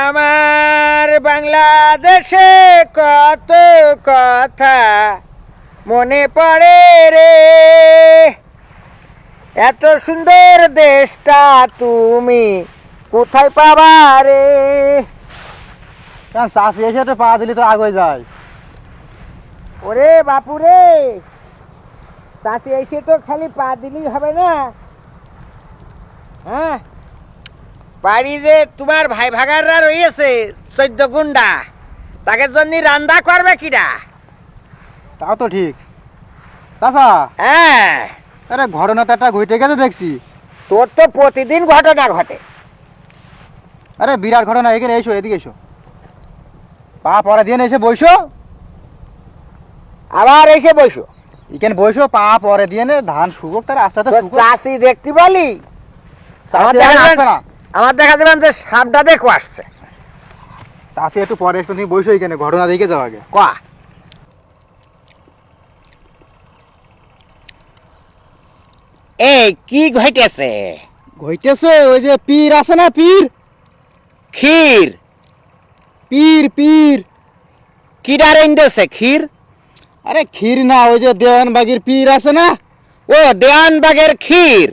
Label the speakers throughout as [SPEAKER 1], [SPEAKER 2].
[SPEAKER 1] আমার বাংলাদেশে কত কথা মনে পড়ে রে, এত সুন্দর দেশটা তুমি কোথায় পাবা রে।
[SPEAKER 2] চাষি এসে একটু পা দিলি তো আগে যায়।
[SPEAKER 1] ওরে বাপুরে, চাষি এসে তো খালি পা দিলেই হবে না। হ্যাঁ, বাড়ি যে তোমার ভাই ভাগাররা রয়েছে 14 গুন্ডা, তাকে জন্য রান্না করবে কিনা?
[SPEAKER 2] তাও তো ঠিক। চাচা,
[SPEAKER 1] হ্যাঁ,
[SPEAKER 2] আরে ঘটনা তো একটা ঘটে গেছে দেখছি।
[SPEAKER 1] তোর তো প্রতিদিন ঘটনা ঘটে।
[SPEAKER 2] আরে বিরাট ঘটনা, এখানে এসো, এদিকে এসো। পা পরে দিয়ে এসে বইসো।
[SPEAKER 1] আবার এসে বসো।
[SPEAKER 2] এখানে বইসো, পা পরে দিয়ে ধান শুকুক, তার আস্তে আস্তে শুকুক।
[SPEAKER 1] চাষি দেখতে বলি আমার দেখা যাবেন যে সাপটা দেখো আসছে।
[SPEAKER 2] চাষি একটু পরে একটু তুমি বইসো, এখানে ঘটনা দেখে যাও আগে।
[SPEAKER 1] কা এই কি ঘটেছে?
[SPEAKER 2] ঘটেছে ওই যে পীর আছে না, পীর
[SPEAKER 1] ক্ষীর।
[SPEAKER 2] পীর পীর
[SPEAKER 1] কিরা রেন্দেছে ক্ষীর?
[SPEAKER 2] আরে ক্ষীর না, ওই যে দেওয়ানবাগির পীর আছে না।
[SPEAKER 1] ও দেওয়ানবাগের ক্ষীর।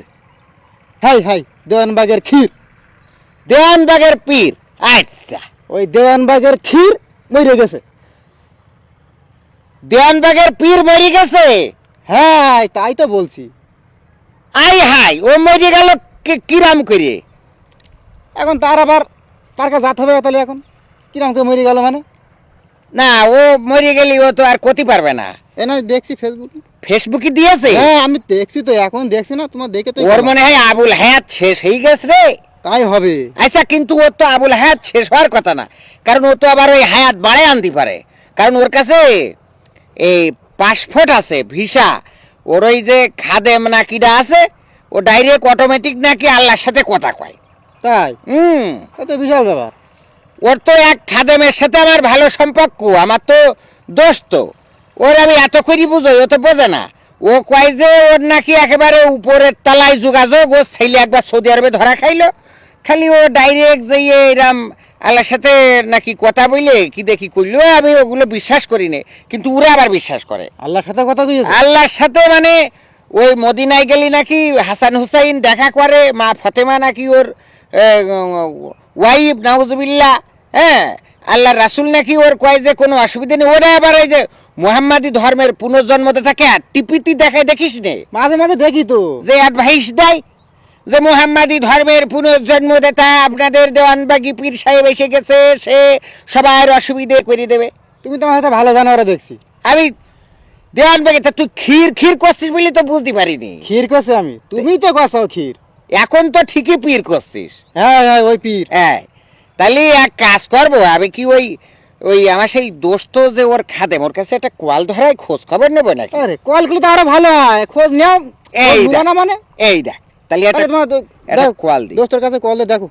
[SPEAKER 2] হাই হাই, দেওয়ানবাগের ক্ষীর।
[SPEAKER 1] দেওয়ানবাগের পীর, আচ্ছা।
[SPEAKER 2] ওই দেওয়ানবাগের ক্ষীর মরে গেছে।
[SPEAKER 1] দেওয়ানবাগের পীর মরে গেছে?
[SPEAKER 2] হ্যাঁ, তাই তো বলছি।
[SPEAKER 1] আই হাই, ও মরে গেল কিরাম করে?
[SPEAKER 2] এখন তার আবার তার কাছে যেতে হবে, তাহলে এখন কিরম করে মরে গেল মানে?
[SPEAKER 1] না, ও মরে গেলি ও তো আর করতে পারবে না।
[SPEAKER 2] এ না, দেখছি ফেসবুকে।
[SPEAKER 1] ফেসবুকে দিয়েছে?
[SPEAKER 2] হ্যাঁ, আমি দেখছি তো, এখন দেখছি না, তোমার দেখে তো
[SPEAKER 1] ওর মনে হয় আবুল হায়াত শেষ হয়ে গেছে রে।
[SPEAKER 2] তাই হবে।
[SPEAKER 1] আচ্ছা, কিন্তু ওর তো আবুল হায়াত শেষ হওয়ার কথা না, কারণ ও তো আবার ওই হায়াত বাড়ায় আনতে পারে, কারণ ওর কাছে এই পাসপোর্ট আছে, ভিসা। ওর ওই যে খাদেম না কিডা আছে, ও ডাইরেক্ট অটোমেটিক নাকি আল্লাহর সাথে কথা কয়।
[SPEAKER 2] তাই? তো বিশাল ব্যাপার।
[SPEAKER 1] ওর তো এক খাদেমের সাথে আমার ভালো সম্পর্ক, আমার তো দোস্ত। ওর আমি এত করি বুঝোই, ও তো বোঝে না। ও কয় যে ওর নাকি একেবারে উপরের তলায় যোগাযোগ, ও ছেলে একবার সৌদি আরবে ধরা খাইলো, খালি ও ডাইরেক্ট যাইয়ে এরম আল্লাহর সাথে নাকি কথা বলে কি দেখি করলো। আমি ওগুলো বিশ্বাস করি না, কিন্তু ওরা আবার বিশ্বাস করে।
[SPEAKER 2] আল্লাহর সাথে কথা কইছে?
[SPEAKER 1] আল্লাহর সাথে মানে ওই মদিনায় গেলি নাকি হাসান হুসাইন দেখা করে, মা ফতেমা নাকি ওর ওয়াইফ, নাউজুবিল্লাহ। হ্যাঁ, আল্লাহ রাসুল নাকি ওর কয় যে কোনো অসুবিধা নেই। ওরা আবার এই যে মোহাম্মদী ধর্মের পুনর্জন্মতে থাকে, আর টিপিতি দেখায়, দেখিস নে?
[SPEAKER 2] মাঝে মাঝে দেখি তো,
[SPEAKER 1] যে অ্যাডভাইস দেয় যে মোহাম্মদী ধর্মের পুনর্জন্মদাতা আপনাদের দেওয়ানবাগি পীর সাহেব এসে গেছে, সে সবার অসুবিধে করে দেবে।
[SPEAKER 2] তুমি তো আমার সাথে ভালো জানো, ওরা দেখছি
[SPEAKER 1] আমি দেওয়ানবাগি, তা তুই ক্ষীর ক্ষীর করছিস বলি তো বুঝতে পারিনি।
[SPEAKER 2] ক্ষীর করছে আমি, তুমি তো কষাও ক্ষীর।
[SPEAKER 1] এখন তো ঠিকই পীর করছিস।
[SPEAKER 2] হ্যাঁ হ্যাঁ, ওই পীর।
[SPEAKER 1] হ্যাঁ, তাহলে এক কাজ করবো, আমি কি ওই ওই আমার সেই দোস্ত যে ওর খাদেম, ওর কাছে একটা কল ধরায় খোঁজ খবর নেবো নাকি?
[SPEAKER 2] আরে কলগুলো তো আরো ভালো হয়, খোঁজ নেও।
[SPEAKER 1] এই
[SPEAKER 2] না মানে
[SPEAKER 1] এই দেখ, তাহলে একটা কল দি।
[SPEAKER 2] দোস্তর কাছে কল দেখো।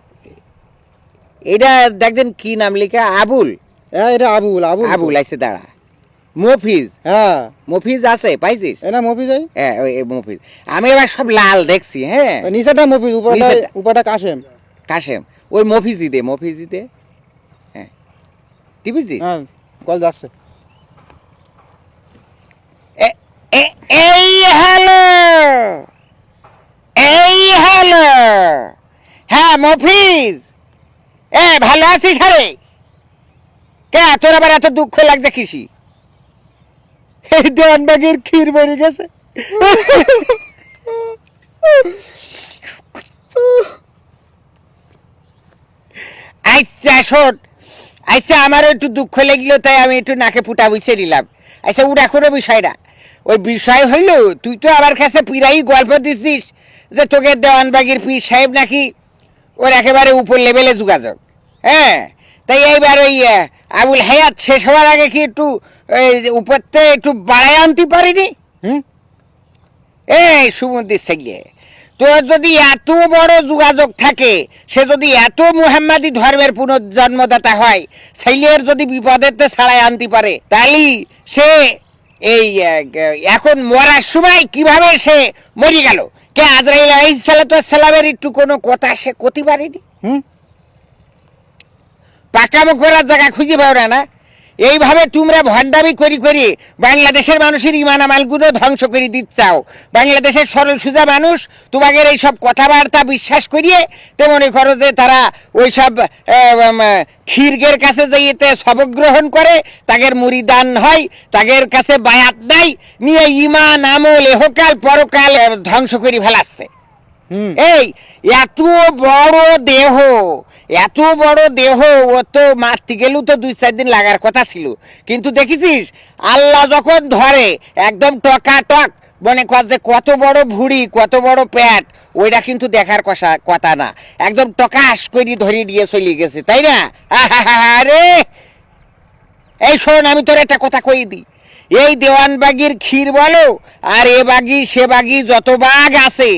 [SPEAKER 1] এটা দেখবেন কি নাম লেখা, আবুল।
[SPEAKER 2] হ্যাঁ, এটা আবুল। আবুল
[SPEAKER 1] আবুল আছে, দাঁড়া। মফিজ।
[SPEAKER 2] হ্যাঁ,
[SPEAKER 1] মফিজ আছে, পাইছিস?
[SPEAKER 2] এটা মফিজ।
[SPEAKER 1] হ্যাঁ, ওই মফিজ। আমি এবার সব লাল দেখছি। হ্যাঁ,
[SPEAKER 2] নিচেটা মফিজ, উপরটা কাশেম।
[SPEAKER 1] কাশেম, ওই মফিজি দে, মফিজি দে। হ্যাঁ, টিপিছিস?
[SPEAKER 2] হ্যাঁ, কল যাচ্ছে।
[SPEAKER 1] এই হ্যালো, এই হ্যালো। হ্যাঁ মফিজ, ভালো আছিস? আরে কে তোর আবার এত দুঃখ লাগছে কিসি? এই দেওয়ানবাগের ক্ষীর মরে গেছে। আচ্ছা শোন, আচ্ছা আমারও একটু দুঃখ লাগলো, তাই আমি একটু নাকে ফুটা বুঝে নিলাম। আচ্ছা ওটা কোনো বিষয় না, ওই বিষয় হইল তুই তো আমার কাছে পিরাই গল্প দিচ্ছিস যে তোকে দেওয়ানবাগির পীর সাহেব নাকি ওর একেবারে উপর লেভেলে যোগাযোগ। হ্যাঁ, তাই এইবার ওই আবুল হায়াত শেষ হওয়ার আগে কি একটু উপরতে একটু বাড়ায় আনতে পারিনি? এই সুমন্দির ছেলে, তোর যদি এত বড় যোগাযোগ থাকে, সে যদি এত মুহাম্মাদি ধর্মের পুনর্জন্মদাতা হয়, ছেলের যদি বিপদেতে ছাড়াই আনতে পারে, তাহলে সে এই এখন মরার সময় কিভাবে সে মরে গেল? কে আজরাইল আলাইহিস সালামের একটু কোনো কথা সে করতে পারেনি? পাকামো করার জায়গা খুঁজে পাও না না? এইভাবে তোমরা ভণ্ডামি করি করি বাংলাদেশের মানুষের ইমান আমালগুলো ধ্বংস করে দিচ্ছাও। বাংলাদেশের সরল সোজা মানুষ তোমাদের এই সব কথাবার্তা বিশ্বাস করিয়ে তে মনে করো যে তারা ওই সব খিরগের কাছে যাইতে সবক গ্রহণ করে, তাদের মুরিদান হয়, তাদের কাছে বায়াত দেয়, নিয়ে ইমান আমল এহকাল পরকাল ধ্বংস করে ফেলাচ্ছে। এই এত বড় দেহ, এত বড় দেহ, ও তো মারতে গেলেও তো 2-4 দিন লাগার কথা ছিল, কিন্তু দেখেছিস আল্লাহ যখন ধরে একদম টকাটক, মনে কর যে কত বড় ভুঁড়ি কত বড় প্যাট, ওইটা কিন্তু দেখার কথা না, একদম টকাশ করে ধরে দিয়ে চলে গেছে, তাই না? আরে এই শোন, আমি তোর একটা কথা কই দিই, এই দেওয়ানবাগির ক্ষীর বলো আর এ বাগি সে বাগি যত বাঘ আছে,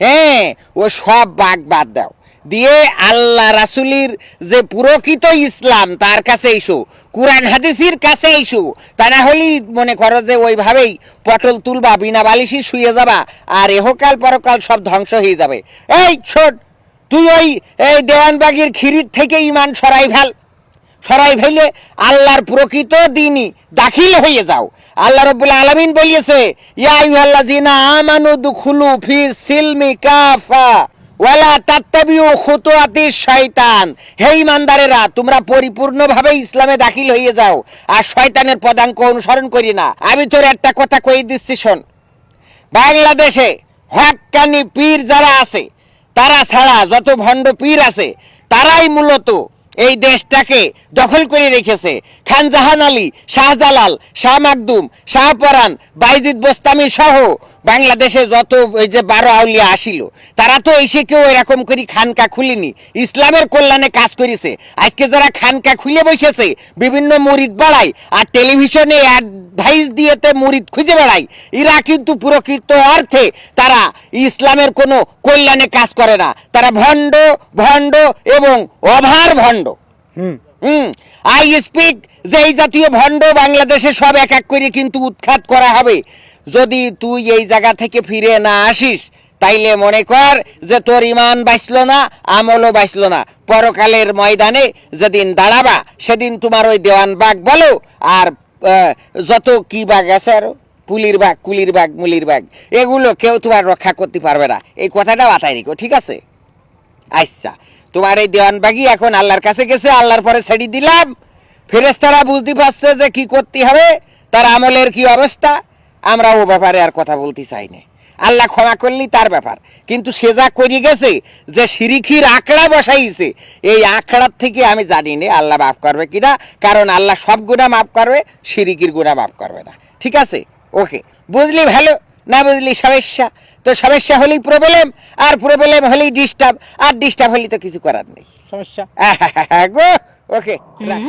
[SPEAKER 1] হ্যাঁ, ও সব বাঘ বাদ দাও, দিয়ে আল্লাহ রাসূলের যে প্রকৃত ইসলাম তার কাছে এসো, কুরআন হাদিসের কাছে এসো, তা না হলেই মনে করো যে ওইভাবেই পটল তুলবা, বিনা বালিশি শুয়ে যাবা, আর এহকাল পরকাল সব ধ্বংস হয়ে যাবে। এই শোন, তুই ওই এই দেওয়ানবাগির ক্ষীরির থেকে ইমান সরাই ফেলে আল্লাহর প্রকৃত দিনই দাখিল হয়ে যাও। আল্লাহ রাব্বুল আলামিন বলিয়েছে, ইয়া আইয়ুহাল্লাযিনা আমানু দুখুলু ফিস সিলমি কাফা ওয়ালা তাত্তাবিউ খুতুওয়াতিশ শয়তান। হে ঈমানদারেরা, তোমরা পরিপূর্ণভাবে ইসলামে দাখিল হয়ে যাও আর শয়তানের পদাঙ্ক অনুসরণ করি না। আমি তোর একটা কথা কই দিচ্ছি, শোন, বাংলাদেশে হক্কানি পীর যারা আছে তারা ছাড়া যত ভণ্ড পীর আছে তারাই মূলত এই দেশটাকে দখল করে রেখেছে। খান জাহান আলী, শাহজালাল, শাহ মাকদুম, শাহপরান, বাইজিদ বোস্তামি সহ বাংলাদেশে যত ওই যে 12 আউলিয়া আসিল, তারা তো এসে কেউ এরকম করে খানকা খুলিনি, ইসলামের কল্যাণে কাজ করেছে। আজকে যারা খানকা খুলে বসেছে, বিভিন্ন মুরিদ বাড়ায় আর টেলিভিশনে অ্যাডভাইস দিয়েতে মুরিদ খুঁজে বেড়ায়, এরা কিন্তু প্রকৃত অর্থে তারা ইসলামের কোনো কল্যাণে কাজ করে না, তারা ভণ্ড এবং অভার ভণ্ড। আই স্পিক যে এই জাতীয় ভণ্ড বাংলাদেশে সব এক এক করে কিন্তু উৎখাত করা হবে। যদি তুই এই জায়গা থেকে ফিরে না আসিস, তাইলে মনে কর যে তোর ইমান বাঁচল না, আমলও বাঁচল না। পরকালের ময়দানে যেদিন দাঁড়াবা, সেদিন তোমার ওই দেওয়ানবাগ বলো আর যত কি বাঘ আছে আরো, পুলির বাঘ, কুলির বাঘ, মুলির বাঘ, এগুলো কেউ তোমার রক্ষা করতে পারবে না। এই কথাটা মাথায় রেখো, ঠিক আছে? আচ্ছা, তোমার এই দেওয়ানবাগি এখন আল্লাহর কাছে গেছে, আল্লাহর পরে ছেড়ে দিলাম। ফেরেশতারা বুঝতে পারছে যে কি করতে হবে, তার আমলের কি অবস্থা, আমরা ও ব্যাপারে আর কথা বলতে চাই না। আল্লাহ ক্ষমা করলি তার ব্যাপার, কিন্তু সে যা করে গেছে, যে শিরিকির আঁকড়া বসাইছে, এই আঁকড়ার থেকে আমি জানি না আল্লাহ মাফ করবে কিনা, কারণ আল্লাহ সব গুনাহ মাফ করবে, শিরিকির গুনাহ মাফ করবে না। ঠিক আছে? ওকে, বুঝলি ভালো, না বুঝলি সমস্যা। তো সমস্যা হলেই প্রবলেম, আর প্রবলেম হলেই ডিস্টার্ব, আর ডিস্টার্ব হলেই তো কিছু করার নেই।
[SPEAKER 2] সমস্যা
[SPEAKER 1] গো, ওকে, রাখ।